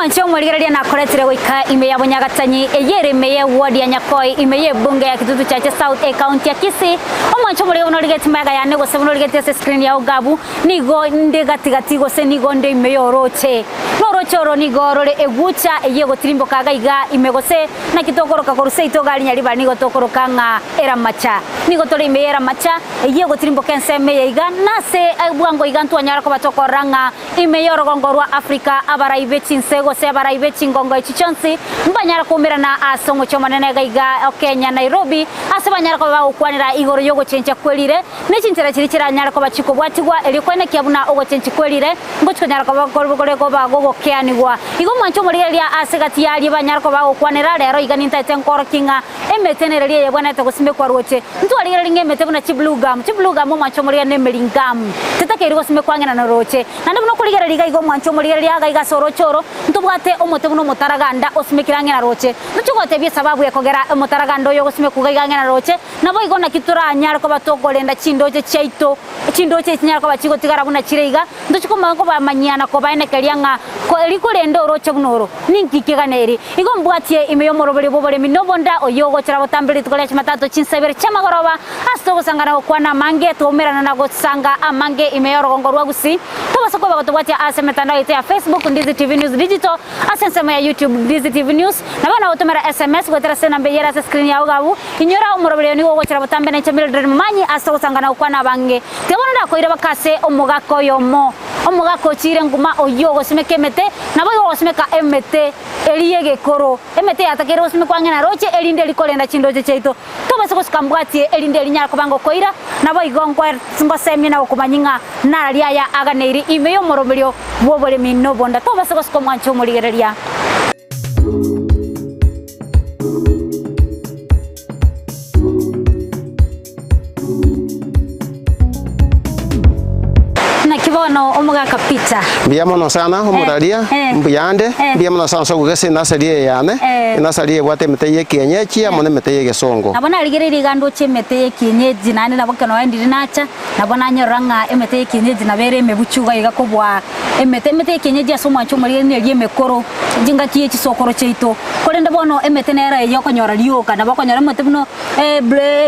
Omwancho mwaligereria nakoretire goika ime ya Bunyagatanyi eyere meye ward ya Nyakoi ime ye bunge ya Kitutu Chache South County ya Kisii. Omwancho mwaligereria unorigeti maga ya nego sebuno rigeti screen ya ugabu nigo nde gatigati gose nigo nde ime yoroche norochoro nigo rore egucha eye gotirimbo kaga iga ime gose na kitokoroka koruse itogali nyari bani gotokoroka nga era macha nigo tole ime era macha eye gotirimbo kense meye iga nase bwango iga ntwanyara ko batokoranga ime yorogongorwa Afrika abaraibe chinsego se abaraibe chingongo ichichonsi mbanyara kumira na asongo chomanene gaiga Kenya Nairobi asebanyara ko bakwanira igoro yogo chencha kwelire nechinchira chirichira nyara ko bachiko bwatigwa elikwene kyabuna ogo chenchi kwelire ngochko nyara ko bakore ko bagogo kyanigwa igo mwancho muriria asegati yali banyara ko bakwanira lero iganinta tenkoro kinga emetenereria yebwana takusime kwa roche ntwalire linge metebuna chiblugam mwancho muriria nemelingam tetakeri sime kwangena na roche nande buno kuligera liga igo mwancho muriria gaiga sorochoro ntubwate omotebuno motaraganda osimikirange na roche ntugote bye sababu yakogera motaraganda yo gosime kugaigange na roche nabo igona kitura nyara ko batogolenda chindoche chaito chindoche nyara ko bachigo tigara buna chireiga nduchikoma ko bamanyana ko baenekerianga ko elikolendo roche bunoro ninkikiganeri igo mbwatie imeyo morobere bobore minobonda oyogo chira botambiri tukole chimatatu chinsebere chamagoroba astogo sangana okwana mange tomerana na gosanga amange imeyo rogongorwa gusi tobasoko bagotobwatia asemetano ite ya Facebook Ndizi TV News Digital asensema ya YouTube Ndizi TV News na bana otomera SMS gotera sena mbeyera sa screen ya ugabu inyora umurobere ni wogo chira botambe na chamira manyi asto sangana ukwana bange tebona da koira bakase omugako yomo omugako chire nguma oyogo simekemete na boyo simeka emete eliyege koro emete atakero simekwanga na roche elinde likolenda chindoje cheito tobasoko sikambwatie elinde linyara kubango koira na boyo gongwa simbasemi na okumanyinga na lia ya aganeri imeyo moroberio bobole minobonda tobasoko sikomwancho murigereria kibono omuga kapita biamono sana omuraria mbuyande biamono sana so gugese nasarie yane nasarie bwate meteye kienyechi amone meteye gesongo nabona aligereri gando chemete kienyeji nane nabokano endiri nacha nabona nyoranga emete kienyeji nabere mebuchuga igakobwa emete kienyeji asomwancho muri ne yemekoro jinga kiye chisokoro cheito kolenda bono emete nera yokonyora lioka nabokonyora emete buno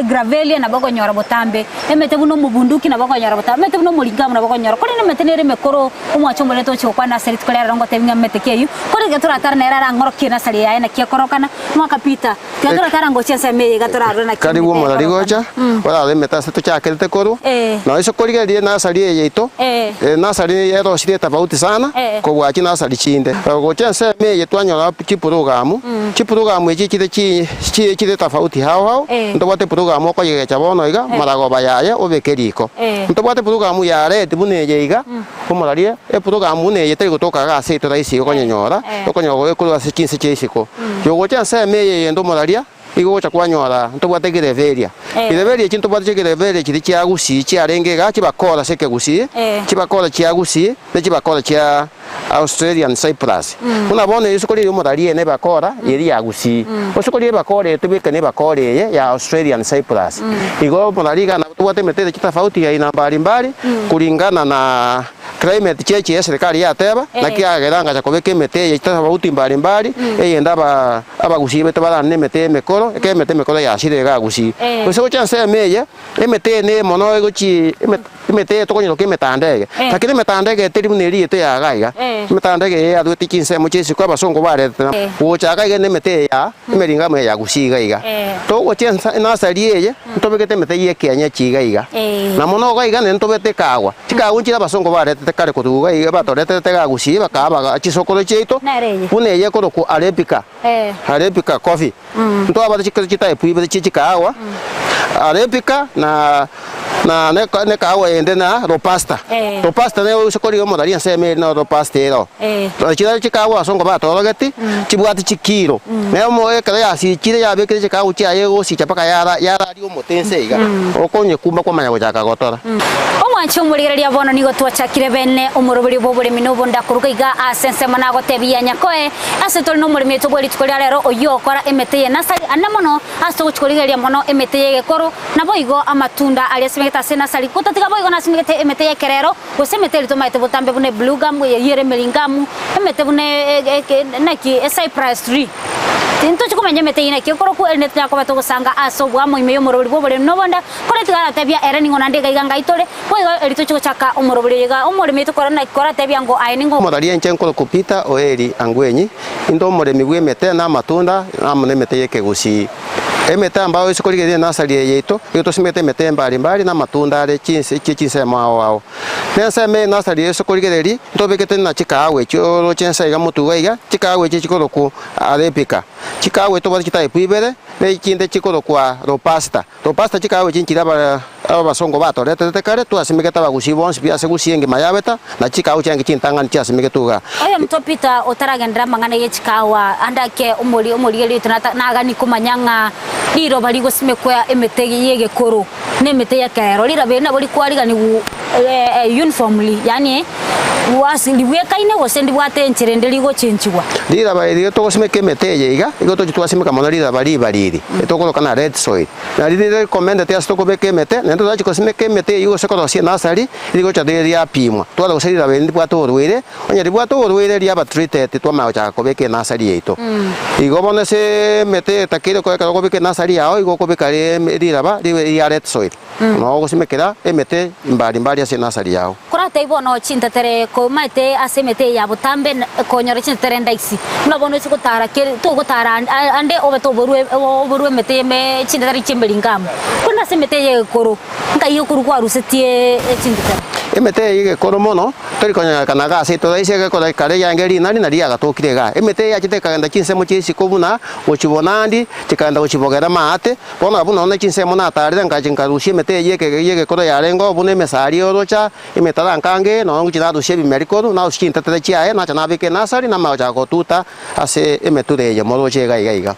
gravelia nabokonyora botambe emete buno mubunduki nabokonyora botambe emete buno mulingamu nabokonyora kolenda metenere mekoro umwacho mleto chokwa na seri tukolera rongo tevinga metekeyu kole gatura tarna era ngoro kina sari ya na kiekorokana mwaka pita gatura tarango chense me gatura rona kari wo mari gocha wala le meta seto chakete koro no iso koliga die na sari yeito na sari ero shire tofauti sana ko wachi na sari chinde go chense me yetwanyo chipurugamu echi chide tofauti hao ntobate purugamu ko yege chabono iga marago bayaye obekeriko ntobate purugamu ya red bune iga omuraria epurugamu ne yete gutoka ga seto raisi okonyonyora okonyogo ekuru ase chinse chesiko yogo chanse meye endo muraria igo chakwanyora ntobwate gireveria chinto bwate gireveria chiri chiagusi chiarenge ga chibakora seke gusi chibakora chiagusi ne chibakora chia Australian Cyprus unabona isukoli omuraria ne bakora yeri yagusi osukoli bakora tubika ne bakora ya Australian Cyprus igo muraria na tubwate metede tofauti ya ina mbalimbali kulingana na climate change ya serikali ya teba na kiageranga chakobeke mete ya tofauti mbalimbali eyenda abagusi bete bala ne mete mekoro mete mekoro ya shire ga gusi uso chanse meye emete ne mono egochi emete tokonyo ke metandege takire metandege terimu ne ri ete ya gaiga metandege ya duti chinse mochesi kwa basongo bare ucha ga ne mete ya emeringa me ya gusi gaiga to go chanse na sariye ntobekete mete ye kianya chigaiga na mono gaiga ne ntobete kagwa chikagu chira basongo bare kare kutuga iga batorete tega gusi bakaba chisokoro cheito une ye koro ku Arabica coffee ndo abade chikita epuibe chikawa Arabica na ne kawa ende na robusta ne usokori go modaria seme na robusta ero chira chikawa songo batorogeti chibwati chikiro ne mo ekara ya si chire ya bekire chikawa chi ayego si chapaka yara rio motense iga okonye kumba kwa manyago chaka gotora omwancho murigereria bono nigo twachakire bene omurubiri bobore minobo ndakuruga iga asense mana gotebia nyakoe asetoli no murimi tobweri tukoria rero oyokora emete ye nasari anamono asto chikorigeria mono emete ye ikoro na boigo amatunda ali asimegeta sena sali kutatiga boigo na asimegete emete ya kerero gosemete litumaite butambe bune blue gum yere melingamu emete bune naki cypress tree tinto chikumenya mete ina kikoro ku enet ya kobato gusanga aso bwa moime yomorobiri bobore nobonda kore tigara tabia era ningo nandega iganga itore boigo elito chikuchaka omorobiri iga omorimi tukora na ikora tabia ngo ainingo modaria nchenkoro kupita oeri angwenyi indo omoremi bwemete na matunda na mnemete yeke gusi emete ambao isikorigere nasari yeito yoto simete mete mbali na matunda ale chinse mao nesa me nasari isikorigere ntobekete na chikawe choro chensa iga mutuga iga chikawe chikoroku alepika chikawe to bari kitai puibere ne chinde chikoroku ropasta chikawe chinchira abasongo bato lete kare tu asimegeta bagusibons bia segusienge mayabeta na chikawe changi chintanga nchi asimegetuga oyo mtopita otaragendra mangana ye chikawa andake umuri eli naga nikumanyanga liro bali gosimekwa emete yege koro nemete ya kero lira bena bali kwariga ni uniformly yani wasili wekaine gosendi bwate nchirendeli go chenchiwa lira bali to gosimeke mete yega igo to twasimeka mona lira bali etokolo kana red soil na lira recommend te asto kobeke mete nendo dachi gosimeke mete igo sekoro sia nasari igo cha de ya pimwa twala goselira bendi bwato orwire onya bwato orwire ria ba treated twama cha kobeke nasari yeito igo bone se mete takire ko kobeke nasari yao igo kobeka lira ba ya red soil no gosimekera emete mbali ase nasari yao kurata ibono chintetere ko maite asemete ya butambe konyore chintetere ndaiksi mnabona sikutara ke to gutara ande obeto oborwe mete me chintetere chimbelingam kuna semete ye koro nkayo kuru kwa rusetie chintetere emete yige koro mono tori konya kanaga ase to daise ko dai kare yangeri nari nari agatokire ga emete ya chite kaganda chinse mo chisi kobuna ochibonandi chikanda ochibogera maate bona buna ona chinse mo na tarira ngajinga rushie mete yege koro yarengo bune mesari orocha emetara nkange no ngina rushie bimerikodo na ushinta tete chiae na chana bike nasari na maja gotuta ase emeture ye moro chega iga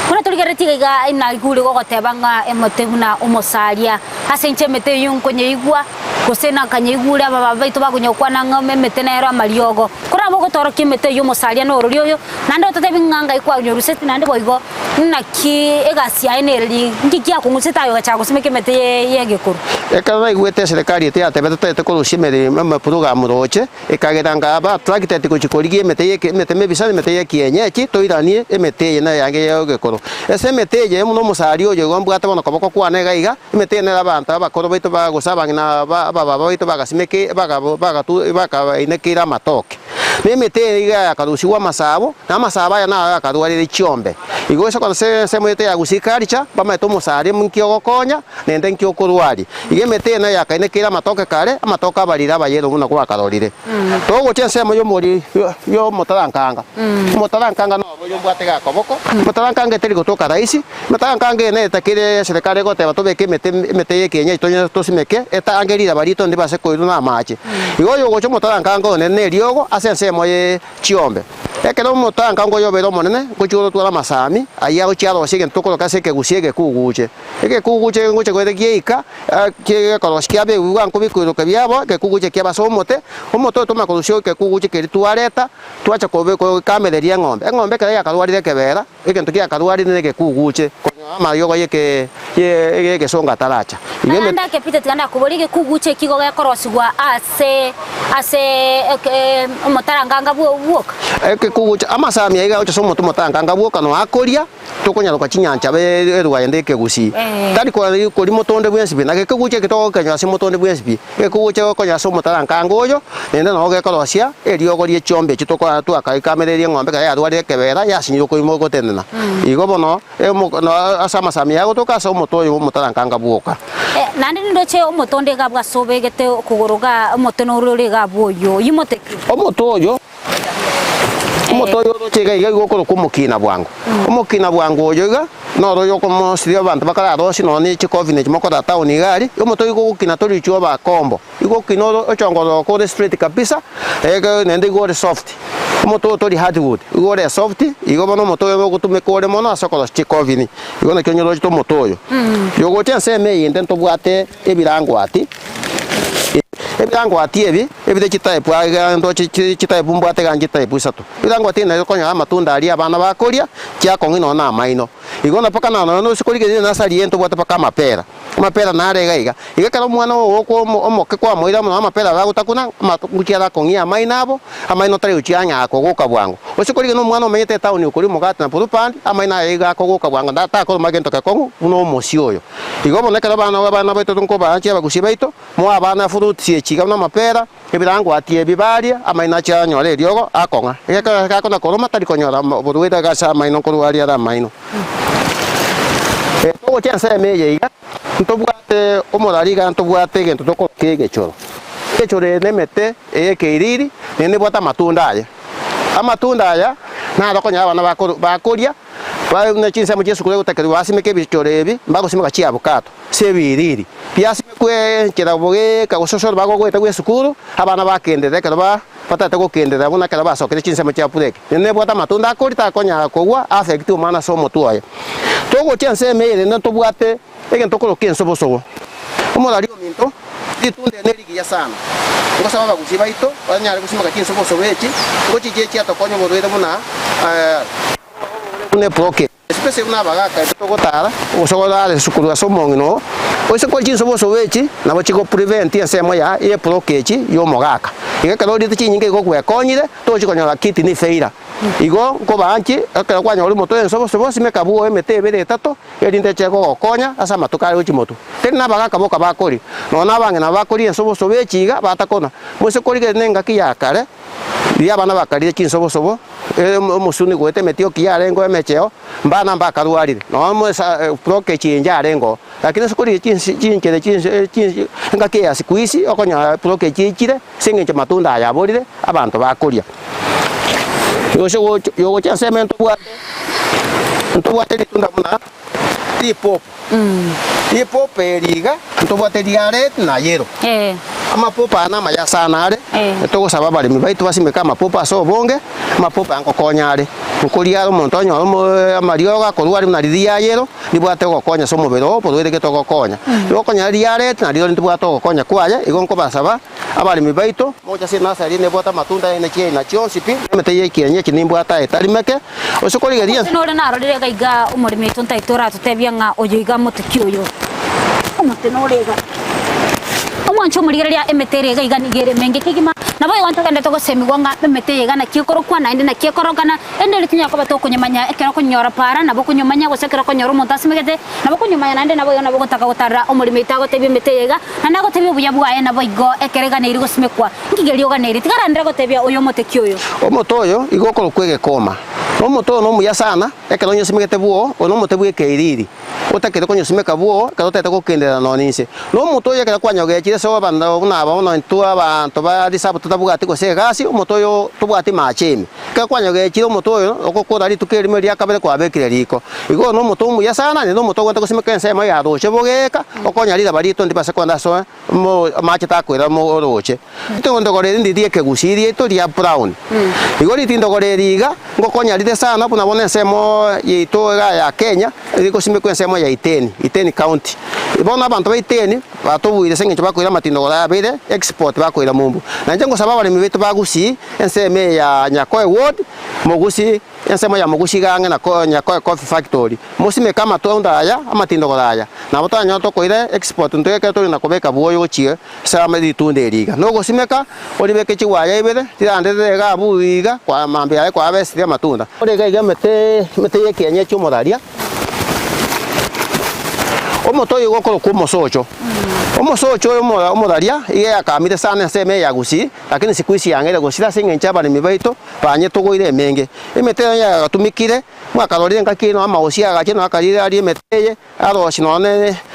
kuna tuligeretiga iga ina iguri gogotebanga emote buna umosaria ase nche mete yunkonye igwa gosena kanyigure aba baitu bagunyokwa na ngome metenero amariogo kurabo gotoro kimete yo musalia no rurioyo nande ototebi nganga ikwa nyoruseti nande boigo naki egasia enereri ngikia kunguseta yo gacha gosimeke mete yegekuru ekana igwete serikali ete atebete ko rushimere mama program roche ekageranga aba tracted ko chikorigie mete mebisani mete yekienyechi toiranie emete na yange yegekuru ese mete ye muno musalia yo gombwata bono koboko kwane gaiga emete na abantu abakoro baitu bagosaba ngina baba baitu bagasimeke baka inekira matoke nemete iga akarusiwa masabo na masaba ya na akaruarire chiombe igosa kwa se moite ya gusikaricha bama to musari munkio konya nende nkio kuruari igemete na yakainekira matoke kare amatoka barira bayero muna kwa akarorire to goche mo yo mori yo motarankanga no yo bwatega koboko motarankanga teri gotoka raisi motarankanga ne takire serikali gote batobeke mete yekenya itonya tosimeke eta angerira barito ndi base koiru na mache igo yo gocho motarankanga ne riogo asense moye chiombe ekero motarankanga yo bero monene gochulo twala masami aya gochiaro sige ntokolo kase ke gusiege kuguche eke kuguche ngoche kwete kieka ke koroskia be uganko bikuiro ke biabo ke kuguche ke basomote omoto toma korosio ke kuguche ke tuareta tuacha kobe ko kamereria ngombe ke ya kalwarire ke bera eke ntokia kalwarire ne ke kuguche ama yogo yeke ye songa taracha nanda ke pita tiganda kuborige kuguche kigo ga korosigwa ase motaranganga buoka eke kuguche ama samia iga ocho somo motaranganga buoka no akoria tokonya kwa chinyancha be rwayende ke gusi tari ko limotonde bwensibi na ke kuguche ke to kanya simotonde bwensibi ke kuguche ko nya somo taranganga oyo nende no ge korosia eriogo rie chombe chitoko atu akaikamereria ngombe ka ya rwari ke bera ya sinyo ko imo gotenena igo bono asama samia gotoka somo toyo motaranganga buoka nandi ndoche omotonde ga bwasobegete kugoroga omotono ruri ga boyo yimote omotoyo chega iga gokoro kumukina bwangu umukina bwangu oyoga no royo komo sirio bantu bakara rosi no ni chikovine chimoko da town igari omotoyo gokina tori chuo ba kombo igokino ochongoro ko street kabisa ega nende gore soft moto tori hardwood gore soft igo bono motoyo gotume kore mono asokoro chikovine igo na kyonyoro to motoyo yogo chense me yende ntobwate ebirango ati ebirango atiebi ebide chitaipu aga ndo chitaipu mbwate ganje type isatu birango atina konya amatunda ali abana bakoria kya kongino na maino igona paka no sikolike na sali ento bwata paka mapera na arega iga kala mwana woko omoke kwa moira mwana mapera bagutakuna matukiara kongia mainabo amaino tari uchianya akogoka bwango osikolike no mwana omenyete town ukuri mogata na purupandi amaina iga akogoka bwango ndata ko magento ka kongo uno mosioyo igo boneka bana baito tunko baanchi bagusibaito mo abana fruit chiga na mapera ebirango atie bibaria amaina cha nyore riogo akonga iga ka kona koroma tari konyora boruita gasa maino koruaria ra maino to chense meye iga ntobwate omorariga ntobwate gento toko kegechoro kechore nemete ekeiriri nene bwata matunda aya amatunda aya na rokonya abana bakoria na chinsa mujesu kule utakari wasimeke bichore ebi mbago simeka chia bukato sebiriri piasi kwe kiraboge kagososo bago kweta kwe sukuru abana bakendere kaba patata ko kendera bona kala basokere chinsa mucha pureke nene bwata matunda akorita konya kogwa affect umana somo tuaye togo chense meye nene tobwate ege ntokolo kenso bosobo omorari ominto ditunde nerigi ya sana ukasaba bagusibaito banyare kusimaka kinso bosobo echi ngochi jechi atokonyo borwere muna ne proke especie una bagaka tokotara usogola sukuru asomongino oise kwa jinso bosobo echi na bochiko prevent ensemo ya e proke echi yo mogaka iga kalori tinyinge go kwekonyire tochikonyora kiti ni feira igo ko banchi akara kwanya uri moto enso bosobo simeka buo emete bere tato erinde cheko gokonya asa matukari uchimoto tena bagaka boka bakori no na bange na bakori enso bosobo echiga batakona mose korige nenga kiyakare dia bana bakari chinso bosobo musuni gwete metio kiarengo emecheo mbana mbakaruarire no mo proke chinja arengo lakini sokori chinche ngake asikuisi okonya proke chichire singe matunda ya borire abantu bakoria yogo chansemento bwate litunda muna tipo eriga ntobwate diare na yero amapopa na maya sanare togo sababa le mibaito basimeka amapopa so bonge amapopa ankokonyare nkuria montonyo amarioga koruari na ridia yero nibwate gokonya so mubero podwere ke togokonya gokonya riare na rio ntibwate gokonya kwaye igonko basaba abali mibaito moja sina sari ne bwata matunda ene chie na chionsipi mete ye kienye kinimbwata etarimeke osokori geria no na rodire gaiga umurimi tunta itora tutebia nga oyiga mutikioyo omote no rega omwancho murigeria emetere gaiga nigere menge kigima na boy wanto kande toko semi gwanga emetere gana kikoro kwa na ende na kikoro kana ende litinya ko batoko nyamanya ekero ko nyora para na boko nyamanya go sekero ko nyoro montasi megete na boko nyamanya na ende na boy na boko taka gotara omurimi itago tebi emetere ga na go tebi buya bwa na boy go ekerega na irigo simekwa ngigerio ga na iri tigara ndira go tebi oyo motekioyo omotoyo igokoro kwege koma omoto no muya sana ekero nyo simegete buo ono motebu ekeiriri otakere konyo simeka buo kadotete ko kendera no ninse no motoyo ekero kwanyoge chire so banda una aba ntu abantu bari sabu tutabugati ko segasi omotoyo tubwati machemi ka kwanyoge chire omotoyo okokora litukeri meri akabere kwa bekire liko igo no moto muya sana ne no moto gwata ko simeka ensema ya roche bogeka okonya lira bari to ndipase kwanda so mo machi takwira mo roche to ndogore ndi die kegusirie to dia brown igo litindogore riga ngokonya lite sana puna bone ensemo yito ya Kenya liko simeka ensemo ya Iteni county ibona abantu ba Iteni batobuire senge bakwira matindogora bere export bakwira mumbu na njengo sababa le mibeto bagusi enseme ya Nyakoe ward mogusi ensemo ya mogusi gange na Nyakoe coffee factory musime kama tonda aya amatindogora aya na botanya to koire export ndeke to na kobeka buoyo chie sama ditunde riga no gosimeka olibeke chiwaya ibere tirande ga buiga kwa mambe ya kwa besi matunda orega iga mete yeke anye chumoraria omotoyo gokoro kumosocho omosocho omoraria iye akamire sana enseme ya gusi lakini siku isi yangere gusira singencha bali mibaito banye togoire menge emetero ya gatumikire mwakarorire ngakino amaosia gakino akarire ari emeteye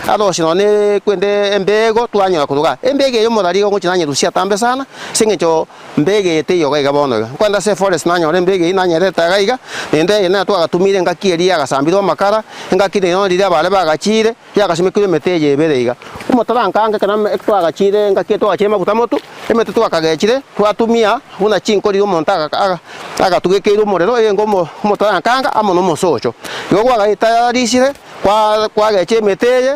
arosinone kwende embego twanyora kuruga embege yo moraria ngochiranye rusia tambe sana singencho mbege yete yoga igabono kwanda se forest nanyore embege inanyereta gaiga ende ena twagatumire ngakieria gasambirwa makara ngakire no rira bale bagachire yagasimikire meteye ebereiga umotarankanga kana twagachire ngakieto achema butamotu emete twakagechire twatumia una chinkori umonta agatugekeiro morero engo motarankanga amono mosocho igo gwagaita risire kwa geche meteye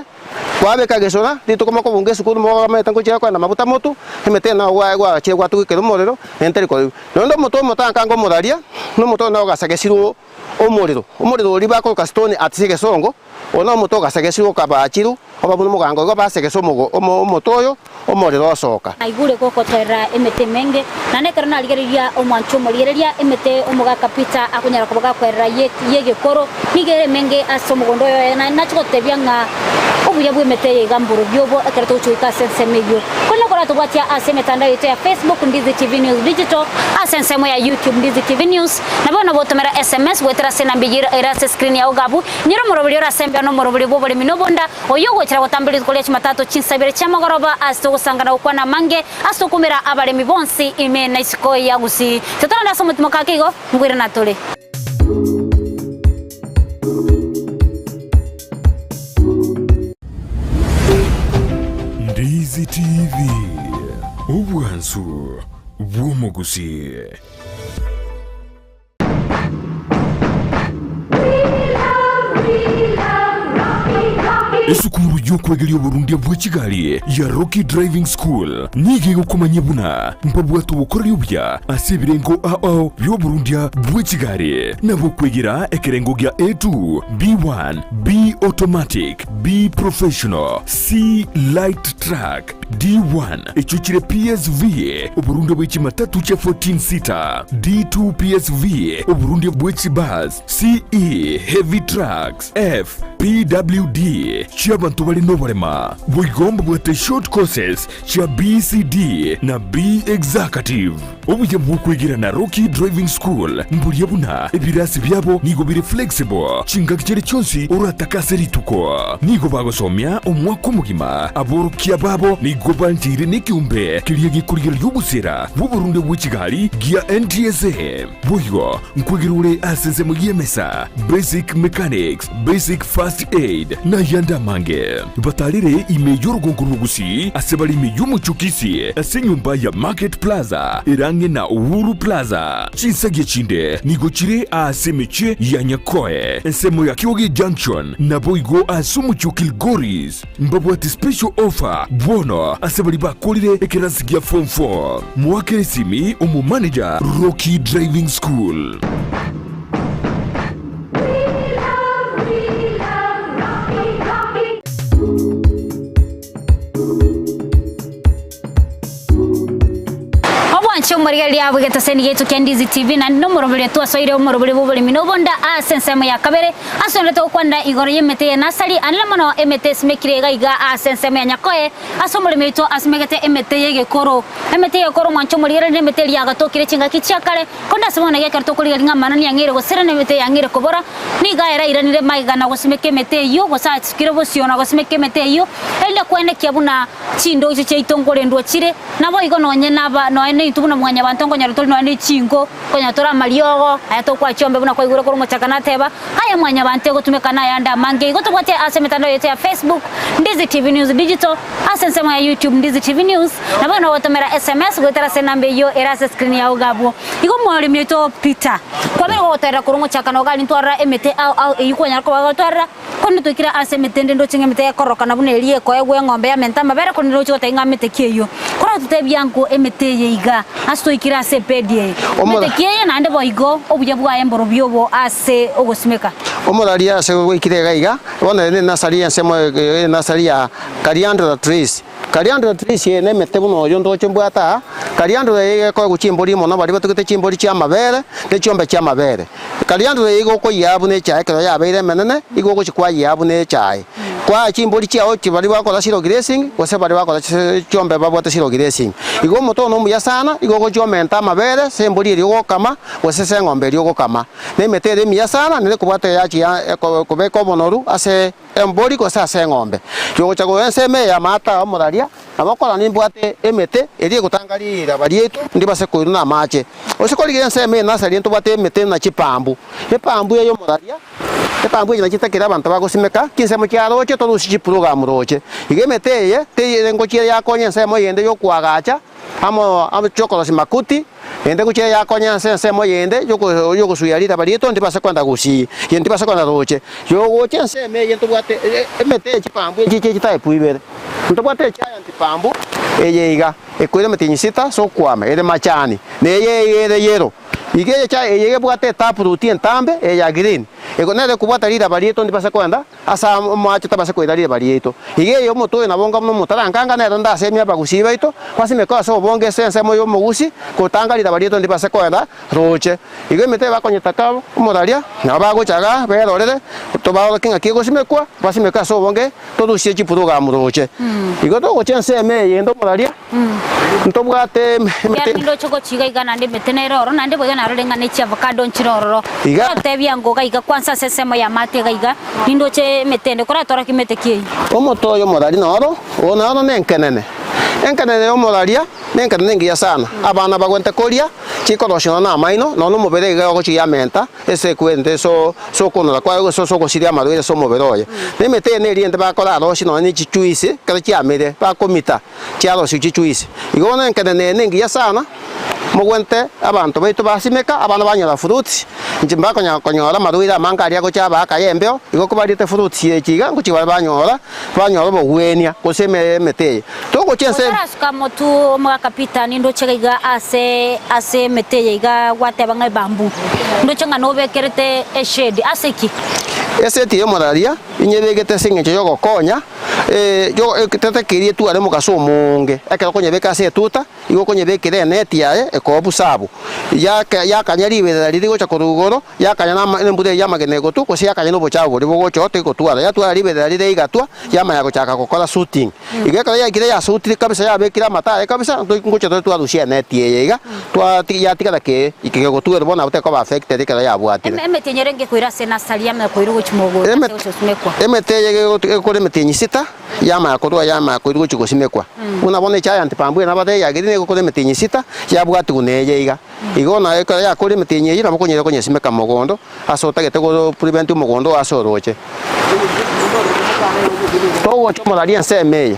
Kwabe kagesona ditokoma ko bunge sukuru mo ma tango chira kwa na mabuta motu emete na wa che kwa tu ke morero enteri ko ndo moto motanga ngo moraria no moto na gasagesiro omorero riba ko kastone atisige songo ona moto gasagesiro kabachiru oba buno mugango go basege somogo omotoyo omorero osoka aigure ko kotera emete menge na ne karona aligeria omwancho morigeria emete omuga kapita akunyara ko bakwera yege koro nigere menge asomogondo yo na chikotebya nga obuya bwemete gamburo byobo ekereto chuika sensemeyo kono kora tubwatia asemetanda yetu ya Facebook Ndizi TV News Digital asensemo ya YouTube Ndizi TV News na bona botomera SMS wetera sena mbijira era screen ya ugabu nyiro morobuli ora sembe no morobuli bobo le minobonda oyogo chira gotambiri kole chimatatu chinsabire chamagoroba asto gusangana ukwana mange asto kumira abale mibonsi ime na isiko ya gusi tetana ndaso mutimo kakigo ngwire natole Ndizi TV Ubwansu Bwomogusi Esukuru y'okwegerya Burundi bwa Kigali ya Rocky Driving School nige gukomanya buna mpabwatu bukorera ubya asibirengo ao byo Burundi bwa Kigali nabo kwegera ekerengo gya A2 B1 B automatic B professional C light track D1 echuchire PSV Burundi bwa Kimatatu cha 14 seater D2 PSV Burundi bwa Kibas CE heavy trucks F PWD Chiabantu bali no barema bwigomba bwate short courses cha BCD na B executive obuye bwukwigira na Rocky Driving School mburiye buna ebirasi byabo nigo biri flexible chinga kicere cyonsi urataka rituko nigo bagosomya omwaka mugima aborukiya babo nigo banjire nikiumbe kiriye gikurira y'ubusera bu Burundi bwa Kigali gia NTSA buyo nkwigirure aseze mu yemesa basic mechanics basic first aid na yanda mange batalire ime y'urugongo gusi asebali ime y'umucukisi asenyumba ya Market Plaza irange na Uhuru Plaza chinsage chinde nigo chire asemeche ya Nyakoe ensemo ya Kioge Junction na boigo asumuchukil Goris mbabwati special offer bono asebali bakolire ekerasigia form 4 mwakere simi umu manager Rocky Driving School. Morigali ya bugeta seni yetu Ndizi TV na no morobele tu asoire morobele bobole minobonda asensemo ya kabere asonete okwanda igoro yemete nasali anlamono emete smekirega iga asensemo ya Nyakoe asomole meto asmegete emete yege koro mwancho morigali emete ya gatokire chinga kichakale konda semona yake kartokoli linga manani yangire go serene emete yangire kobora ni ga era iranire maiga na go smeke emete yo go sa tsikire bo siona go smeke emete yo ele kwene kiabuna chindo icho cheitongole ndo chire nabo igo nonye naba no ene itubuna mwanya bantongo nyarutoli no ene chingo konya tora maliogo ayato kwa chombe buna kwa iguro ko muchakana teba haya mwanya bantego tumekana yanda mange igo tubate asemetando yote ya Facebook Ndizi TV News Digital asensemo ya YouTube Ndizi TV News na bana watomera SMS gotera senambe yo erase screen ya ugabo igo mwali mieto Peter kwa bero gotera kurungo chakana ogali ntwara emete au iko nyarko bagotwara kono tukira asemetende ndo chinga mete koroka na buna elie ko egwe ngombe ya mentama bere kono ndo chota inga mete kieyo kono tutebyanko emete yiga asto ikira sepedie mete kieyo na ande boigo obuye bwa emboro byobo ase ogosimeka omolaria ase wikirega iga bona ne nasaria nsemo nasaria Kariandra trees ne mete buno yondo chombwata Kariandra yege ko guchimbori mono bari batukete chimbori cha mabere ne chombe cha mabere Kariandra yego ko yabu ne cha ekero yabeire menene igo ko chikwa yabu ne cha kwa chimbori cha ochi bari bakola siro grazing gose bari bakola chombe babwata siro grazing igo moto no muya sana igo ko chomenta mabere sembori irigo kama gose se ngombe irigo kama ne mete de muya sana ne kubwata ya chi ko be ko bonoru ase embori ko sa se ngombe yo chago enseme ya mata omuraria abakola nimbwate emete eri gutangarira barietu ndibase ko na mache osikoli enseme nasali ntubate emete na chipambu epambu yo muraria epambu ina chitakira abantu bagusimeka kinsemo kya roche to rushi program roche igemeteye te ngochire yakonya nsemo yende yokwagacha amo chokolo simakuti ende kuchire yakonya nsemo yende yoko suyalita balito ndipasa kwanda gusi yende pasa kwanda roche yogoche nseme yendo bwate emete chipambu chitai puibere ntobwate chaya ntipambu eyeiga ekwire metinyisita so kwama ere machani neye ere yero igeye cha eyege bwate tap routine tambe eya green ekonere kubwata lira balieto ndipasa kwenda asa macho tabasa kwenda lira balieto igeye yo moto na bonga no mutarankanga na ronda semia bagusiba ito kwasi meko so bonge sense moyo mugusi kutanga lira balieto ndipasa kwenda roche igeye mete bakonyeta kabo moralia na bago chaga berorere to bago kinga kigo simekwa kwasi meko so bonge todo sie program roche igoto ko chense me yendo moralia ntobwate mete ndo choko chiga igana ndi metenero ro nande boga na rolenga ne avocado nchiroro iga tebia ngoga iga kwanza sesemo ya mate gaiga nindo che metende kora tora kimete ki omoto yo morali noro ona ono nenkenene yo moralia nenkenene ngia sana abana bagwente koria chikoroshona na maino no mobere iga go chiyamenta ese kwende so kono kwa so kosiria marwere so moberoye nemete ne riende bakora roshi no ni chichuise kada chiamere ba komita chiaro chichuise igo nenkenene ngia sana mugwente abantu baitu basimeka abana banyora fruits njimba konyora marwira mangaria go chaba akayembeo igo kubarite fruits yechiga ngo chiwa banyora bogwenia kuseme meteye toko chense kama tu mwa kapitani ndo chega ase meteye iga wate bangai bambu ndo chenga no bekerete shade aseki eseti yo moralia inyebegete singe yo konya yo tete kirie tu ale mukaso munge ekero konyebeka se tuta igo konyebekire neti yae ekobu sabu ya kanyari bedari digo chakorugoro ya kanyana nembude ya magenego tu ko sia kanyano bochabo ribo chote ko tuara ya tuara bedari de igatwa ya maya ko chaka ko kola shooting igeka ya kire ya shooting kabisa ya bekira mata kabisa ndo ngocho tu alusia neti yega twa ya tikada ke ikego tu bona bote ko affected ikada ya bwati emetenyerenge kuira sena salia me kuirugo chimogo emeteye ko metenyisita yama ko yama ko irugo chikosimekwa una bone cha antipambu na bade ya gine ko metenyisita ya bwati kuneye iga igona eka ya ko metenye ira mukonyere konyesimeka mogondo asota gete ko prevent mogondo asoroche to chomoralia nseme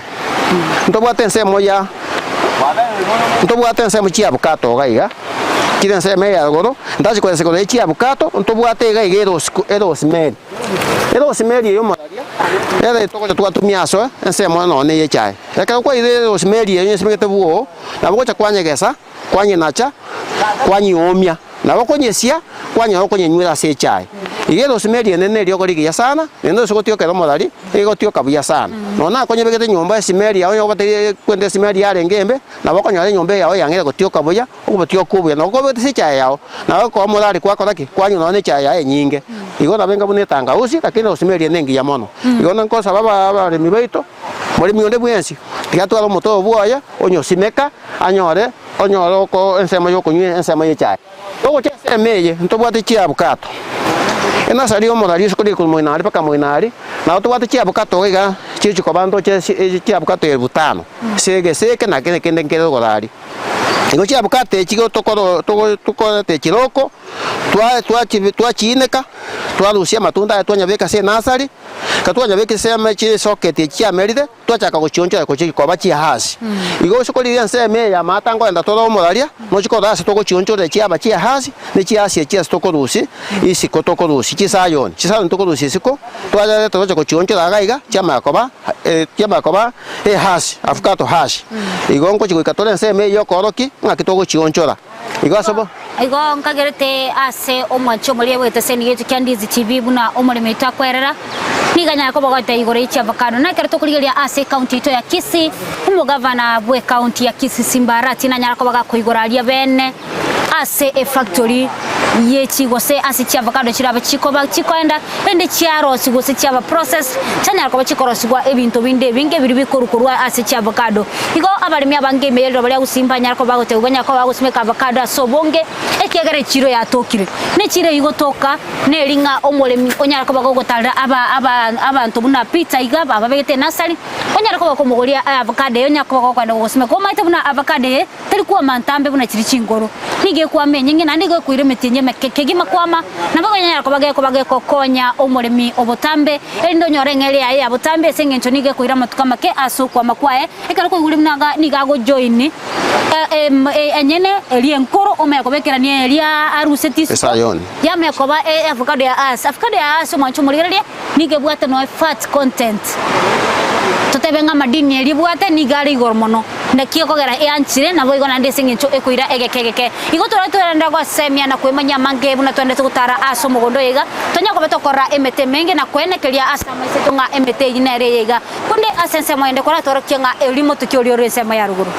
ntobwate nsemo ya ntobwate nsemo chia bukato gaiga kire nseme ya goro ndachi ko sekolo chia bukato ntobwate gaiga ero smell yo moralia ere toko twatumia so nsemo no ne yechai eka ko ire smell yo nyesimekete buo na bwo chakwanyegesa kwanye nacha kwanyi omia na bakonyesia kwanya okonyenywira se chai igero simeri nene rio korigia sana nendo sokotio kero morari igotio kabuya sana nona konyebegete nyomba simeri yao yobateri kwende simeri yare ngembe na bakonyare nyomba yao yangere gotio kabuya okobotio kubuya na okobete se chai yao na ko morari kwa koraki kwanyu none chai yae nyinge igona benga bunetanga usi lakini simeri nengi ya mono igona nkosa baba remibeito muri mionde bwensi tigatwara moto buoya onyo simeka anyore ko ensema yo konywe ensema ye chai toko chese meye ntobwate chia bukato ena sari omorari skoli ko moinari paka moinari na tobwate chia bukato ga chichi ko bando chia bukato ye butano sege na kende ngero gorari ngo chia bukato chigo toko te chiroko twa chineka twa lusia matunda twanya beka se nasari katwanya beka se mechi socket chia meride twachaka kuchionja ko chiki ko bachi hasi igo skoli ya nseme ya matango enda todo moraria no chiko dase toko chionjo de chia bachi hasi ne chia hasi chia toko rusi isi ko toko rusi chisayon toko rusi siko twaja to ko chionjo daga iga chia makoba hasi afkato hasi igo ngo chiko katore nseme yo koroki ngakitoko chionjo igo sabo igo nkagerete ase omwancho muri wete seni yetu Kyandizi TV buna omuri meta kwerera niganya ko bagota igore ichi avocado na kerto kuligeria ase county to ya Kisii umugavana bwe county ya Kisii Simbarati na nyara ko bagakoigoraria bene ase a factory yechi gose ase chi avocado chiraba chikoba chikoenda ende chiaro sigose chiaba process chanyara ko chikorosigwa ebintu binde binge biri bikorukorwa ase chi avocado igo abalimi abange meyero bali gusimba nyara ko bagote uganya ko bagusimeka avocado sobonge ekegere chiro ya tokire ne chire igotoka ne linga omolemi onyara ko bagotara abantu buna pizza igaba ababete nasali onyara ko bakomogoria avocado yonya ko bakwanda gusimeka ko maite buna avocado tari kuwa mantambe buna chiri chingoro nige nige kwa menye na ndige kwire metinye mekeke makwama na baganya ko bage kokonya omurimi obutambe endo nyore ngeli ya butambe sengencho nige kwira matuka make aso kwa makwae ekara ko guri mnaga niga go join enyene eli enkoro omeko bekera ni eli aruseti Esayoni ya meko ba avocado ya as mwancho murireria nige bwate no fat content totebenga madini eli bwate nigari gormono nakio kogera eanchire nabo igona ndese ngincho ekuira egekegeke igotora turenda kwa semia na kwemanya mange buna twende tukutara aso mugondo yega tonya ko betokora emete menge na kwenekeria asama isetunga emete yinere yega kunde asense moende kora torokenga elimo tukiorio resema ya ruguru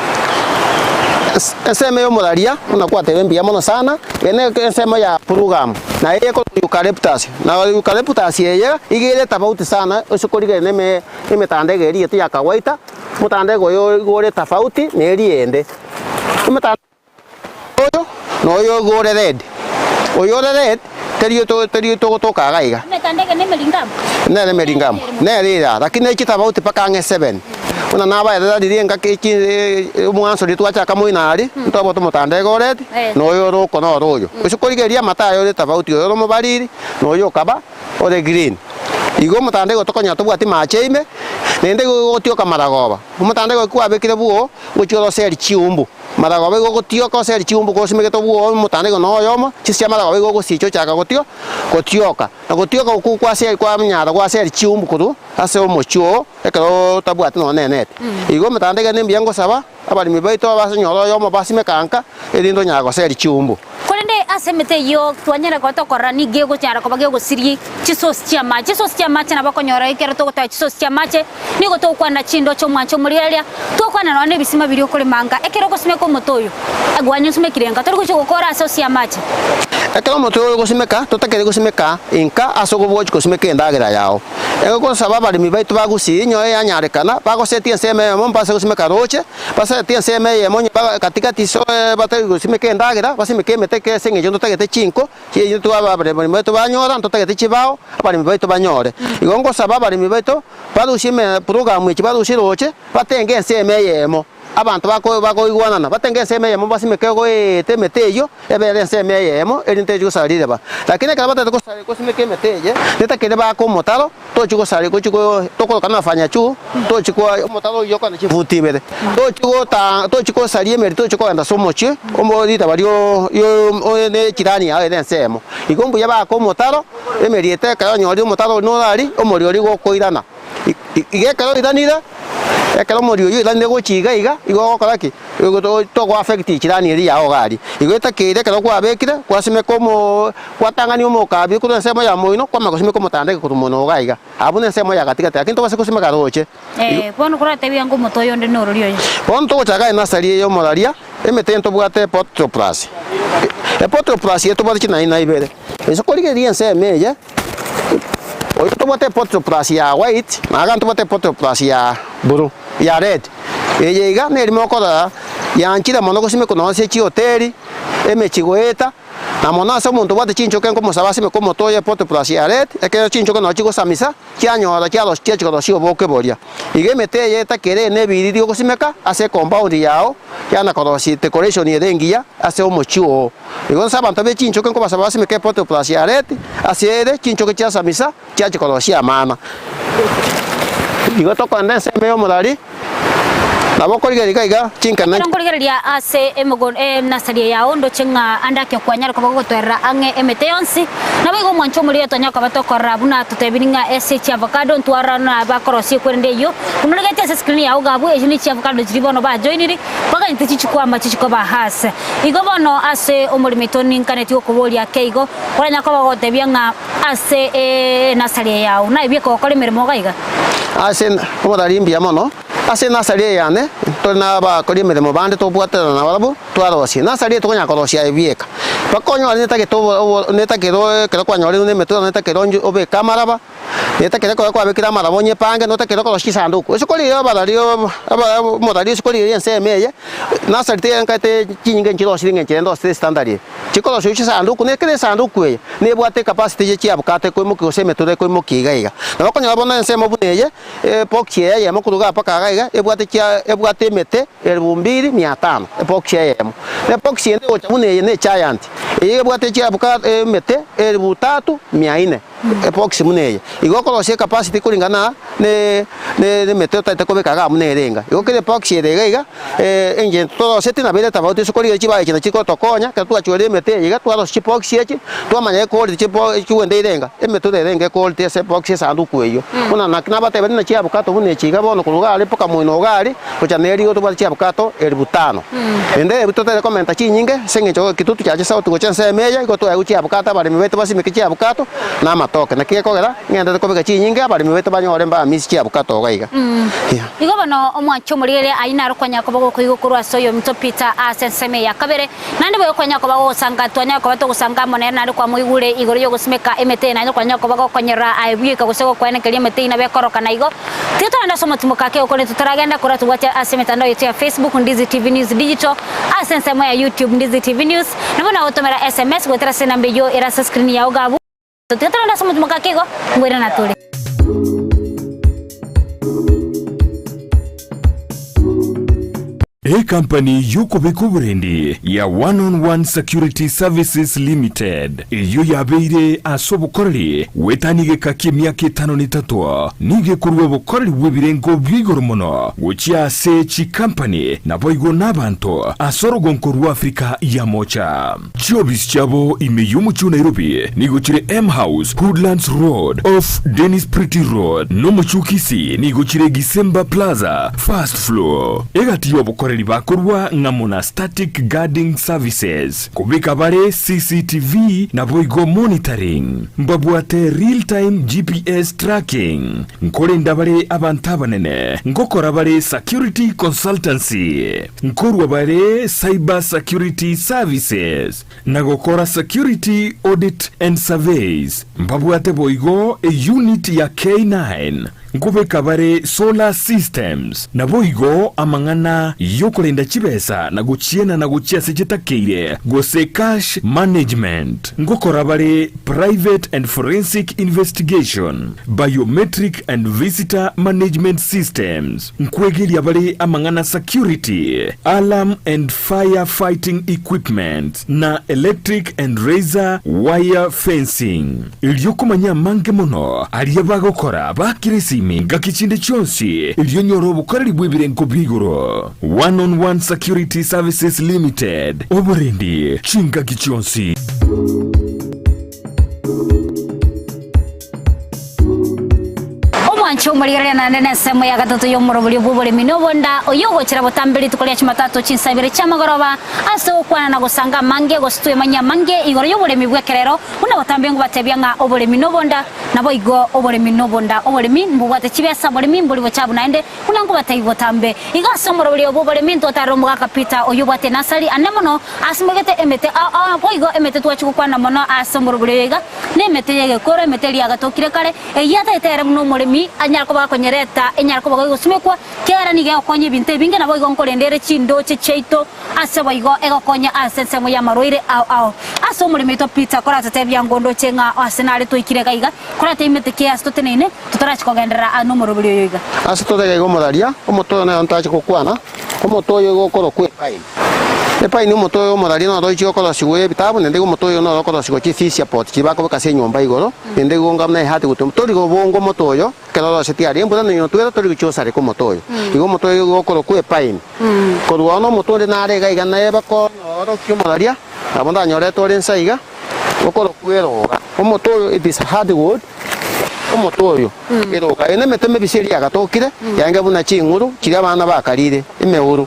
ensema yo molaria unakuwa tembia mono sana ene ensema ya program na eko eucalyptus na eucalyptus yeye igire tofauti sana usikorige neme imetandege eri ya kawaida mutandego yo gore tofauti ne eri ende imetandego no yo gore red oyo red terio to kagaiga imetandege ne melingam ne rira lakini iki tofauti paka nge 7 una naba ya direnga kiki umwanso litwacha kama inari ntobo tumutande goreti no yoro kono royo ushikorigeria matayo le tofauti yoro mubariri no yo kaba ore green igo mutande gotokonya tobwati macheime nende gotioka maragoba mutande kwa bekire buo gochoro seri chiumbu maragoba gotioka seri chiumbu gosimeke tobuo mutande no yomo chisya maragoba gosicho chaka gotioka na gotioka kwa seri kwa mnyara kwa seri chiumbu kudu ase omochuo ekero tabwati no nenet igo mutande ne mbiango saba abali mibaito abasanyoro yomo basime kanka elindo nyago seri chiumbu kolende asemete yo twanyera ko tokora ni gego cyara ko bagego siri chisos cia mache na bakonyora ikero to gota chisos cia mache ni go to kwana chindo cyo mwancho murialia to kwana no ne bisima biri ko manga ekero ko sime ko motoyo agwanyu sime kirenga to ko gukora aso cia mache ekero motoyo go simeka to takere go simeka inka aso go boch ko simeka ndagira yao ego ko sababa ni mibaito bagusi nyo yanyarekana bago setie seme mo mpase go simeka roche pasa tie seme ye mo katika tiso batai go simeka ndagira basimeke meteke senge jondo tagete chinko ye tu abare mibaito banyora to tagete chibao abare mibaito banyore igongo sababa ni mibaito badushime program ye badushi roche batenge seme yemo abantu bako igwanana batenge seme yemo basimeke go temeteyo ebere seme yemo erinte jo salire ba lakini kala batata ko sale ko simeke meteye neta kele ba ko motaro to chiko sale ko chiko to ko kana fanya chu to chiko motaro yo kana chifuti bere to chiko sale mere to chiko anda somochi ombo dita bario yo ne kirani ya eden semo igombu ya ba ko motaro emeriete ka nyori motaro no dali omori ori go koirana ige kalo idanira ekero morio yo ilande go chiga iga igo koraki igo to go affect kirani eri yao gari igo etakire kero kwa bekire kwa sime komo kwa tangani omo kabi ko nsemo ya moino kwa makosime komo tande ko mono gaiga abune nsemo ya katika lakini to basiko sime garoche bono kora tebi ngo motoyo nde no rorio bono to chaga na sali yo molaria emetento bwate potroplas potroplas yeto bati na ibere eso korigeria nseme ya oyo to bwate potroplas ya white maga to bwate potroplas ya buru ya red eyeiga neri mokora yanchira mono gosime kono se chi hoteli emechigoeta na mona asa muntu bwate chincho kenko musabasi me komo toye potroplas ya red ekero chincho kono chigo samisa kyanyora kyalo chicho kono sio boke boria ige meteye ta kere ne biriri gosimeka ase compound yao yana kono si decoration yedengia ase omochuo igo sabanto be chincho kenko basabasi me ke potroplas ya red ase ere chincho ke chia samisa chicho kono sia mana igo to kwanda se me omolari nabo korigerika iga chinkana korigeria ase emugon nasari ya ondo chinga andake kwanyara ko gotwera ange emeteyonsi nabo igo mwancho muri etonya ko batokora buna tutebiringa ese chi avocado ntwara na bakorosi kwende yo unurigete ese screen ya ugabu ejini chi avocado jiribono ba joiniri baka ntichi chikwa machichiko ba hase igo bono ase omurimitoni nkaneti okubolia keigo koranya ko bagotebianga ase nasari ya una ibiko kore merimo gaiga ase omolari mbia mono ase nasari yane to na ba kori meremo bande to bwatera na barabu to arosi nasari to nya korosia ebieka bakonyo neta ke to neta ke do kwanyore ne meto neta ke ronjo obe kamera ba Netakire kwa bekira marabonye pange notakire ko shisanduku. Esokoli abalario modali esokoli yensemeye. Nasarte nkate kinyinge nkiro shiringe nkendo standard. Chikolo shisanduku nekire sanduku ye. Nebwate capacity ye abukate ko mukose metode ko mukiga. Nabakonya babona nsemo buneye epoxy ye mukuruga paka gaiga ebwate mete 2500 epoxy ye. Epoxy ende ochabuneye ne giant. Ebwate abukate mete 3400 epoxy muneye. Igokolo she capacity kulingana ne mete tatekobekaga munerenga. Igokere epoxy regaiga engine todo setina bele tabauti sokoli chibaye kina chiko tokonya katwa chwele mete yiga twaro chipoxy echi twamanya quality chipo chiwende irenga emeto irenga quality ese epoxy sanduku eyo una nakina bate bene chiabukato bune chiga bono kuruga ali poka muino gali kucha neri oto bali chiabukato 1500 ende bitote komenta chinyinge senge cho kitutu cha sauti ko chense meya ko to chiabukata bali mebete basi mikichiabukato na matoke na kikogera ngende ko beka chinyinge bali mebete banyore mba misi chiabukato gaiga igo bano omwancho murire aina rokonya ko bago kuigukuru asoyo mtopita asenseme ya kabere nandi boyo konya ko bago sanga twanya ko bato gusanga mone nandi kwa muigure igoro yo gusimeka emete na konya ko bago konyera aibwika gusego kwene kali emete ina bekoroka na igo tito anda somo timukake ukone tutaragenda kura tuwacha asemetandao yetu ya Facebook Ndizi TV News Digital asenseme ya YouTube Ndizi TV News nabona otomera SMS gwetera sena mbeyo era screen ya ogabu tito anda somo timukake go ngwera na tole Company yuko bekuburendi ya One-on-One Security Services Limited iyo yabeire asobukoreri wetanige kake myaka 53 nige kurwe bukoreri bwebirengo bwigoro muno gucia sechi company naboigo nabantu asorogonkorwa Afrika ya mocha chobis chabo imeyumu chu Nairobi niguchire M House Woodlands Road off Dennis Pretty Road no muchukisi niguchire Gisemba Plaza first floor egati yobukoreri bakorwa ngamuna static guarding services kubika bare CCTV na boigo monitoring mbabwate real time GPS tracking nkore ndabare abantabanene ngokora bare security consultancy nkorwa bare cyber security services nagokora security audit and surveys mbabwate boigo a unit ya K9 nkubeka bare solar systems na boigo amangana yokolenda chibesa na guchiena na guchia sechetakeire gose cash management ngokora bare private and forensic investigation biometric and visitor management systems nkwegelia bare amangana security alarm and fire fighting equipment na electric and razor wire fencing iliyokumanya mange mono aliyabagokora bakirisi ngakichinde chonsi iliyonyoro bukoreri bwebirengo bwigoro One-on-One Security Services Limited oborendi chinga kichonsi Mwancho murigere na nene semo ya gatatu yo murobuli bubule minobonda oyogo chira botambiri tukolia chimatatu chinsabire chamagoroba aso kwana na gusanga mange gostwe manya mange igoro yobule mibwekerero una botambengo batebyanga obule minobonda nabo igo obule minobonda obule mbubate chibesa obule mbuli bochabu naende unango batayi botambe igaso murobuli bubule minto taromu kapita oyobate nasali anemono asmegete emete boigo emete twachukwana mono aso murobuli iga nemete yege kore meteli agatokire kare eyata etere muno muremi anyarko bakonyereta enyarko bagosumekwa kera nige okonye binte binge nabo igonkorendere chindo checheito ase boigo egokonya asense mu ya maroire au aso muri mito pizza kora tetebya ngondo chenga asenale to ikire gaiga kora temete ke asto tenene tutarachi kogendera ano morobuli yoiga aso to de gomodaria omoto na ontachi kokwana omoto yo gokoro kwe pai epai ni moto yo modaria no doichi okoro siwe bitabu nende moto yo no okoro sigo chifisia pot chibako bakase nyomba igoro nende gonga mna hati gutum tori go bongo moto yo kero se tiari embuda no tuero tori gichosare ko moto yo igo moto yo gokoro kwe pai ko duano moto de nare gaiga na eba ko oro kyo modaria abonda nyore tori nsaiga gokoro kwero o moto yo it is hardwood omotoyo ero ka ene meteme biseri agatokire yange buna chinguru kira bana bakarire imeuru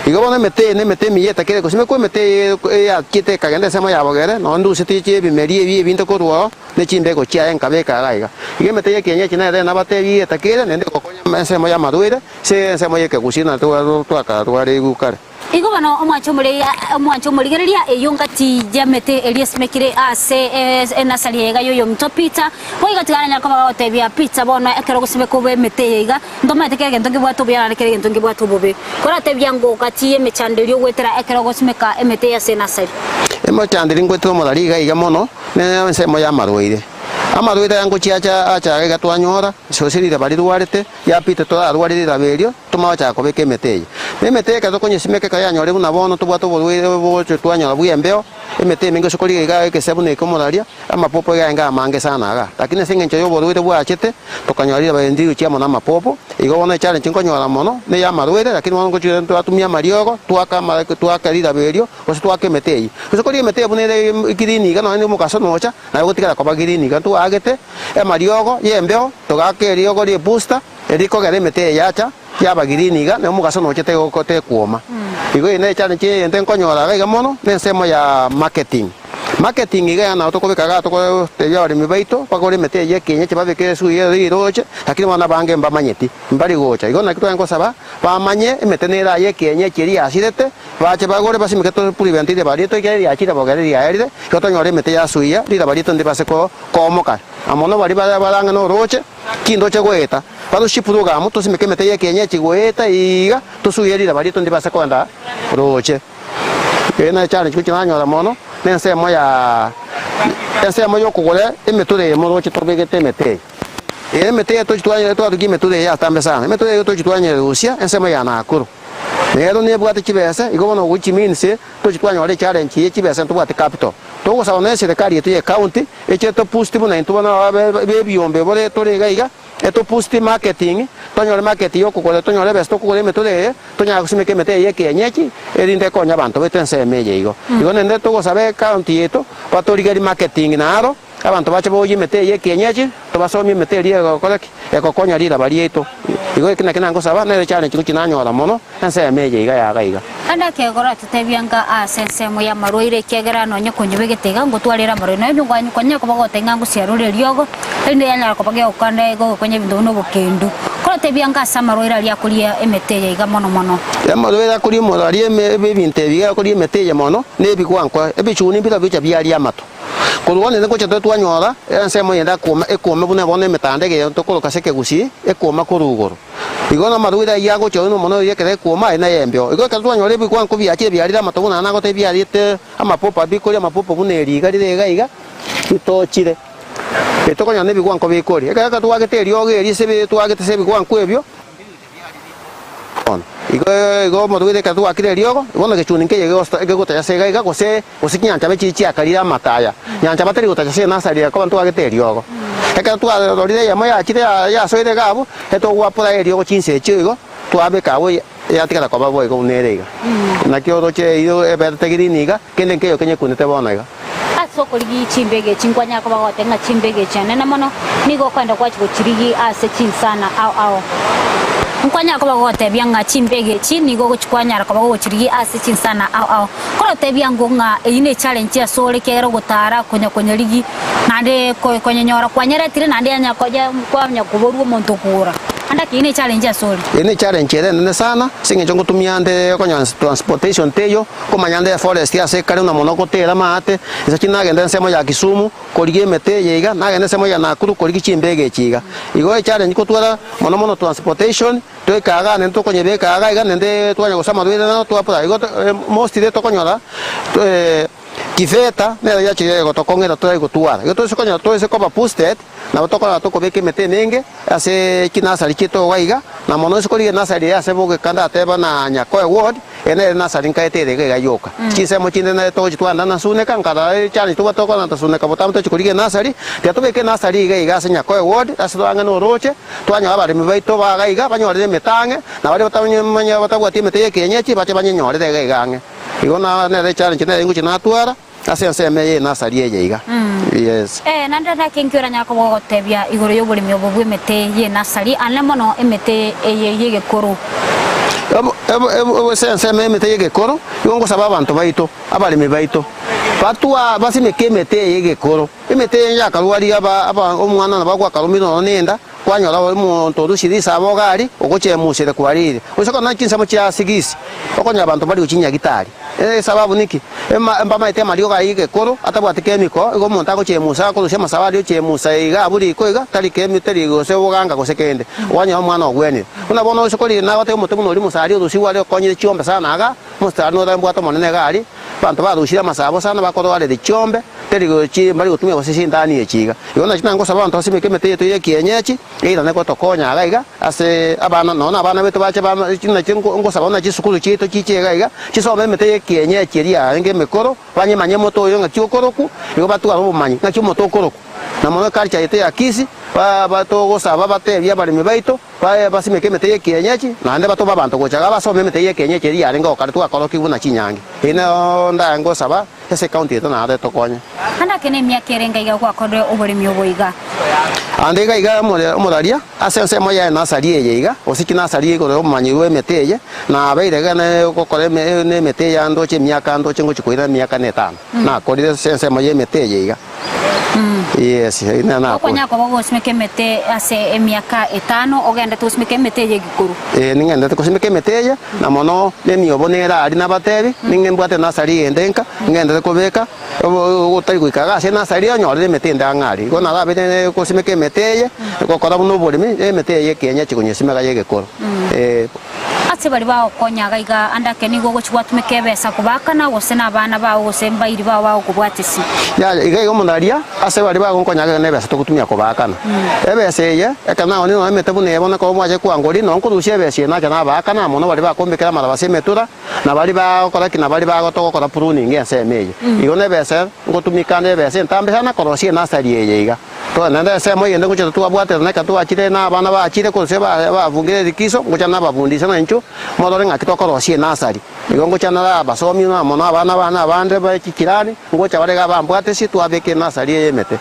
igobona metemi yeta kire kosime ko mete ya kite kagende sema yabogere no ndu sitiche bimeri ebi ebinto korwa ne chimbe ko chia enkabeka gaiga ige mete ye kenya china de na bate yeta kire nende kokonya sema ya maduire se sema ye ke kusina to akatware gukare igo bano omwancho muligereria eyongati jamete eliesmekire ase enasali yega yoyo mtopita boiga tiganya kama otebia pizza bono ekero gusimeka bemete yega ndoma tekege ntongi bwatu byana tekege ntongi bwatu bobe kora tebia ngo kati emechandelio gwetera ekero gusimeka emete ya senasali emechandelio gwetera molariga iga mono ne nsemo ya marwaire amarwaire yango chiacha acha ga twanyora sosirira bari rwarete ya pita to arwarira berio tumacha ko beke meteye memete ka to nyesimeke ka yanyore buna bono to bwato bolwire bo twanyora buyembeo emete mingo sokori ga ke sebune ko moraria amapopo ga nga mange sana ga lakini singencho yo bolwire bwachete to kanyorira bayendiru chiamo na mapopo igo bona challenge nkonyora mono ne ya marwaire lakini wango chire to atumia mariogo twaka rira berio ko twake meteye sokori meteye bunere ikirini ga no ni mukaso nocha na gotikara ko bagirini ga tu agete mariogo yembeo togake riogo ri booster eriko gare mete yacha yabagirini ga ne mugaso no chete ko te kuoma igo ine challenge ente nkonyora ga mono ne nsemo ya marketing iga na to ko bekaga to ko te yori mibaito pakore mete ye kenye chibabe ke su ye riroche lakini wana bange mbamanyeti mbali gocha igo na kitu yango saba bamanye mete ne ra ye kenye chiri asirete bache bagore basi miketo preventire bari to ke ya chira bogare ya eride ko to nyore mete ya suya rira bari to ndi base ko moka amono bari baranga no roche kindo chegoeta pado shipuru mu to simeke mete ye kenye chigoeta iga to suya rira bari to ndi base ko nda roche ena challenge kuchinanyora mono nensemo ya ensemo yo kugole emeture mo roche to begete mete emete to chitwanye to atugi meture ya tambe sana meture to chitwanye Rusia ensemo ya nakuru nero ne bwate chibese igo no which means to chitwanye ole challenge ye chibese to bwate capital to go saone serikali yetu ye county eche to pusti buna into bana be biombe bole to rega iga eto pusti marketing tonyo market yo kugole tonyo le besto kugole meture tonya kusimeke mete ye kenyechi erinde konya bantu betense meje igo nende to go sabe county yetu patorigari marketing naro abantu bache boyi mete ye kenyechi to basomi mete rie koleki ekokonya rira bari yetu igo kina ngo saba ne challenge kuchinanyora mono ense meje iga ya gaiga anda ke gora tutebianga asense mo ya maroire kegera no nyakonyubegetega ngo twarira maro no byo ngwanyu konya ko bagotenga ngo ciarure riogo ende yana ko bagyo kande go konye bindu no bukendu ko tebianga samaroira ria kuria emete ye iga mono ya maroira kuria mo ria bebinte biga kuria emete ye mono ne bikwankwa ebichuni bita bicha biari amato kuruone ne kocha twanyora ense mo yenda ekome bune bone metandege to koloka seke gusi ekoma kurugoro igona maruira ya gocha no mono ye kere kuoma ina yembio igo ka twanyore bikwanko biache biarira matobuna na gote biarite amapopa bikoria amapopa bune riga rirega iga itochire etokonya ne bikwanko bikori eka ka twagete rioge ri sebe twagete sebe bikwanko ebyo igo maruire ka twakire riogo ibona ke chuninke ye gota yasega iga gose kinyanja bechi akarira mataya nyanja batari gota yase nasaria ko bantu agete riogo eka twarorire ya moya chire ya soire gabo eto gwapura riogo chinse chigo twabe kawo ya tikara ko babo igo nerega na kyo roche ido ebertegiriniga kende keyo kenye kunete bonaga soko ligi chimbege chinkwanya ko bagotenga chimbege chane na mono nigo kwenda kwa chirigi ase chinsana au nkwanya ko bagote byanga chimbege chini go chikwanya ko bago chirigi ase chinsana au ko te byango nga ine challenge ya sole kero gutara konya ligi nande ko nyora kwanyere tire nande anya koja kwanya kuboru muntu kura anda kine challenge ya sole ine challenge ene sana singe jongo tumiande konya transportation teyo ko manyande forest ya se kare na monoko tera mate isa china genda nsemo ya Kisumu korige mete yega na genda nsemo ya Nakuru korige chimbege chiga igo challenge ko twara mono transportation to kaga nento konye be kaga iga nende twanya gosama duire na twapura igo most de to konyora kifeta ne ya chire go to kongera to igo tuara igo to se konya to se kopa posted na to kona to ko be ke mete nenge ase kinasa likito waiga na mono se korige nasa ya se boge kanda teba na nyako ward ene nasa rinka ete de ga yoka chise mo chinde na to jitwanda na sune kan kada chani to to kona to sune ka botam to korige nasa ri ya to be ke nasa ri ga se nyako ward ase to anga no roche twanya abari mi baito ba ga iga banyore metange na bari botamye manya botabwati mete kenyechi bache banyore de ga gange igo na ne challenge ne nguchi na twara ase me na sari ye iga yes nanda da kenkyora nyako go tebia igoro yo buri myobo bwe mete ye na sari alemono emete ye gekoro se me mete ye gekoro yongo sababa bantu baito abali me baito patua basi meke mete ye gekoro emete ya kalwari aba omwana na bagwa kalumino nenda kwanyora omuntu rushirisa abogari ogochemusire kwarire usoko na kinsamo kya sigisi okonya abantu bali uchinya gitari sababu niki mbama ite mario gaige koro atabwate kemiko igo muntu agochemusa kurusha masabari ochemusa iga buri ko iga tari kemiteri gose boganga gose kende wanya omwana ogwene kuna bono usokori na bate omuntu munori musari urushi wale okonyire chiombe sana aga mustari no dambwato monene gari bantu barushira masabo sana bakoro wale de chiombe teri gochi mbali utumia gose ndani echiga yona chinango saba bantu asime kemete yetu ye kienyechi ira neko tokonya agaiga ase abana nona abana betu bache ba china chingo ngosaba na chisukuru chito chichega iga chisome mete ye kienyechi ria nge mekoro banye manye moto yo ngati okoroku yo batu abo manyi ngati moto okoroku na mono culture yete ya kisi bato gosaba bate bya bali mibaito basime kemete ye kienyechi na ande bato babantu gochaga basome mete ye kienyechi ria renga okaritu akoroki buna chinyange ina nda ngosaba ese county to na ade tokonya handa kene miaka erenga iga kwa kodwe oburimi oboiga ande iga moraria asense moya na sari iga osiki na sari igo omanyi we meteye na abeire gane gokore ne meteye andoche miaka andoche ngochikoira miaka netano na korire sense moya meteye iga yes ina na konya ko bogo simeke mete ase miaka 5 ogenda tu simeke meteye gikuru ningenda tu simeke meteye na mono le miobonera ari na batebi ningembwate na sari endenka ngenda ko beka utari kuikaga ase na sari anyore metenda ngari gona babene ko simeke meteye ko kora buno burimi meteye kenya chikunyesimega yegekoro ase bali bawo konyaga iga andake nigo gochwatumeke besa kubakana gose na bana bawo gose mbairi bawo kubwatisi ya iga igo mundaria ase bali bawo konyaga ne besa tokutumia kubakana ebese ye ekana oni no mete bune bona ko mwaje kwangori no nkurushye bese na kana bakana mono bali bakombekera marabase metura na bali ba kora kina bali ba gotoko kora pruning ense meje igo ne bese ngotumika ne bese ntambe sana koroshye na sari ye iga to nanda se mo yende kucho tu abwate na katu achire na bana ba achire ko se ba vungire dikiso ngocha na babundisa na ncho modore ngakito koroshye na sari igo ngocha na basomi na mono bana bande ba kikirani ngocha bale ga bambwate si tu abeke na sari ye mete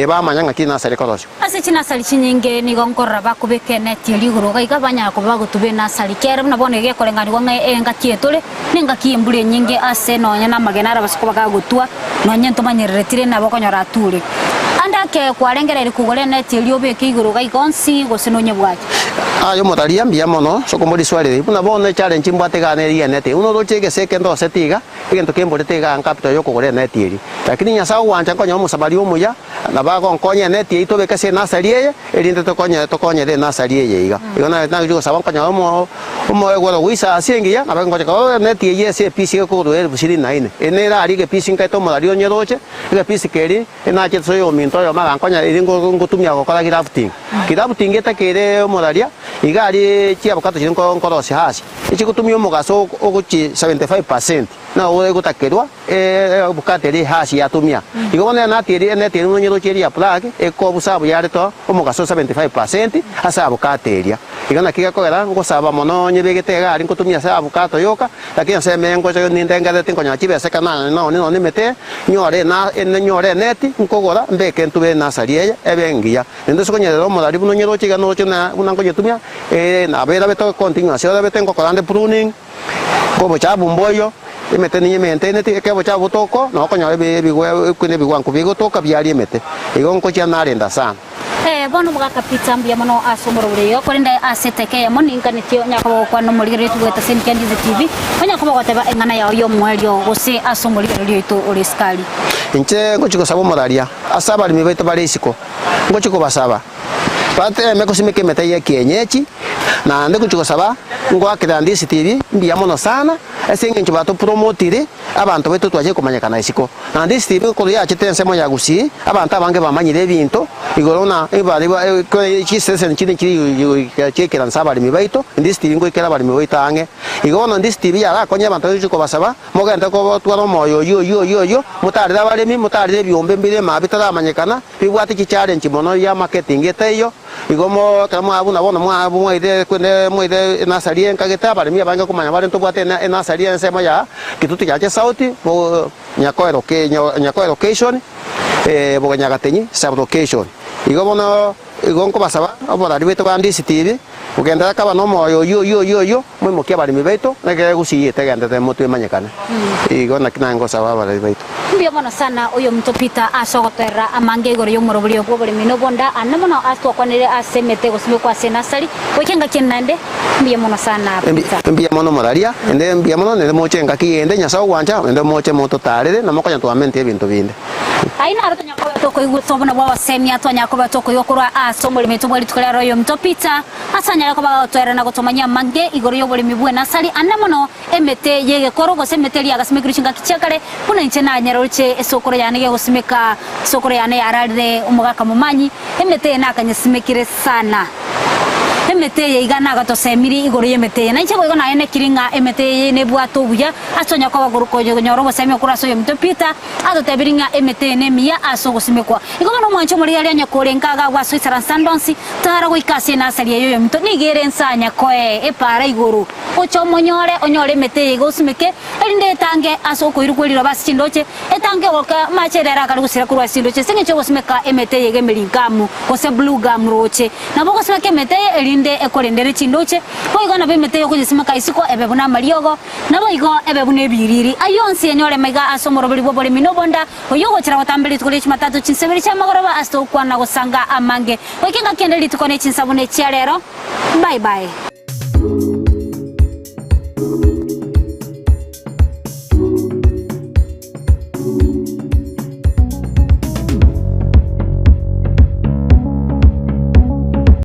ba manyanga kina sari koroshye ase china sari chinyinge ni gonkora bakubeke net liguro ga igabanya ko bagutube na sari kera na bone ge kolengani go enga tietole ninga kiembure nyinge ase no nyana magenara basiko bagagutua no nyento manyeretire na bokonyora ture andake kwarengera iri kugore net liobeke iguro ga igonsi gose no nyebwaje ayo motaria mbia mono sokomori swale buna bone challenge mbate ga ne net uno rochege sekendo setiga igento kemborete ga capital yo kugore net iri lakini nyasa wanja konyo musabali omuya na bago nkonye net ito beka se nasari ye erinde tokonye de nasari ye iga igona na jo saban konyo mo egoro wisa asengia na bago konyo net ye se pisi ko do er busiri naine enera ari ge pisi nkai to modario nyeroche ge pisi keri ena che soyo minto yo maga konyo iringo ngotumia ko kala girafting eta kere modaria igari chia bukato chinko nkorosi hasi ichikutumia omugaso oguchi 75% na ore gutakerwa bukate ri hasi yatumia igone na tiri ene tiri no nyiro chiri ya plug eko busabu yare to omugaso 75% asa bukate ria igana kiga kogera ngosaba mono nyebegete gari nkutumia sa bukato yoka lakini se mengo cho nindenga de tinko nyachi bese kana no ni mete nyore na ene nyore neti nkogora mbeke ntube na sarie ebengia ndo sokonyero modari buno nyiro chiga no chona unango yetumia na bera beto continuación de betengo korande pruning ko bochabu mboyo imete ni mente neti ke bochabu toko no konyo bigwe kwene bigwanku bigo toka byali emete igonko cha narenda sana bono bugaka pizza mbia mono asomoro buriyo korenda aseteke ya moninga netio nyako kwa no murigire tugweta Senkendi TV onya kuba goteba engana ya yo mwelio gose asomori rio ito oleskali inche ngochiko sabo modaria asaba limibeto balesiko ngochiko basaba pate meko simeke mete ya kienyechi na ndeko chiko saba ngwa Senkendi TV mbia mono sana esenge nchibato promotire abantu betu twaje kumanyakana isiko na ndisi TV ko ya chitense mo yagusi abantu abange bamanyire ebinto igorona ibali ko chisese nchini chiri chekera nsaba limibeto ndisi TV ngo ikera bali mibeto ange igorona ndisi TV ya akonya abantu chiko basaba mogenda ko twaro moyo yo mutarira balemi mutarire byombe mbire mabitara amanyekana bibwati chi challenge mono ya marketing eteyo igomo kama abuna bona mwabu mwaide kwende mwaide nasarie nkageta balemi abange kumanya bale ntobwate nasarie nsema ya kitutu yache sauti bo nyakoero location bo nyagatenyi sub location igomo igonko basaba abora ribeto kandi CCTV ugenda kaba no moyo yo mwe mokia balemi beto nage gusiye tegende te motu manyekana igona kinango saba bale beto mbio mono sana uyo mtu Peter asogotera amange igoro y'umuroburi obwo buri minobonda anamono astokwanire asemete gusime kwa senasari wekenga kinande mbio mono sana mbio mono moraria ende mbio mono ne mochenga kiende nyasa wanja ende moche moto tarere na mokonya twamente ebintu binde aina arotonya kwa toko igutobona bwa wasemi atonya kwa toko yokora asomole metobali tukolera uyo mtu Peter asanya ko bagotwera na gutomanya mange igoro y'oburi mibwe nasari anamono emete yege korogo semeteli agasimikirichinga kichakare kuna inchena nyaroche esokoro yanege gusimika sokoro yane yararire umugaka mumanyi emete na kanyesimikire sana emete igana gatosemiri igoro yemete na ichego igona ene kiringa emete ne bwato buya atonya kwa baguruko nyoro semi okuraso yemto Peter adotebiringa emete ne mia asogosimekwa igona mwancho muri yali anyakorenga gwa Switzerland Sundance tara goikase na sari yo yemto nigere nsanya koe epara igoro ocho monyore onyore emete igosimeke erinde tange asoko irukweliro basindoche etange woka macherera kali gusira kurwa sindoche singe cyo gosimeka emete yegemeringamu kose blue gum roche nabo gosimeka emete erinde ekorendere chindoche ko igona bemete yo kujisimeka isiko ebebuna mariogo nabo igo ebebuna ebiriri ayonsi enyore mega asomoro buli bobole minobonda oyogo chira watambeli tukole chimatatu chinseberi cha magoroba asto kwana gosanga amange wekinga kendeli tukone chinsabune chiarero bye bye.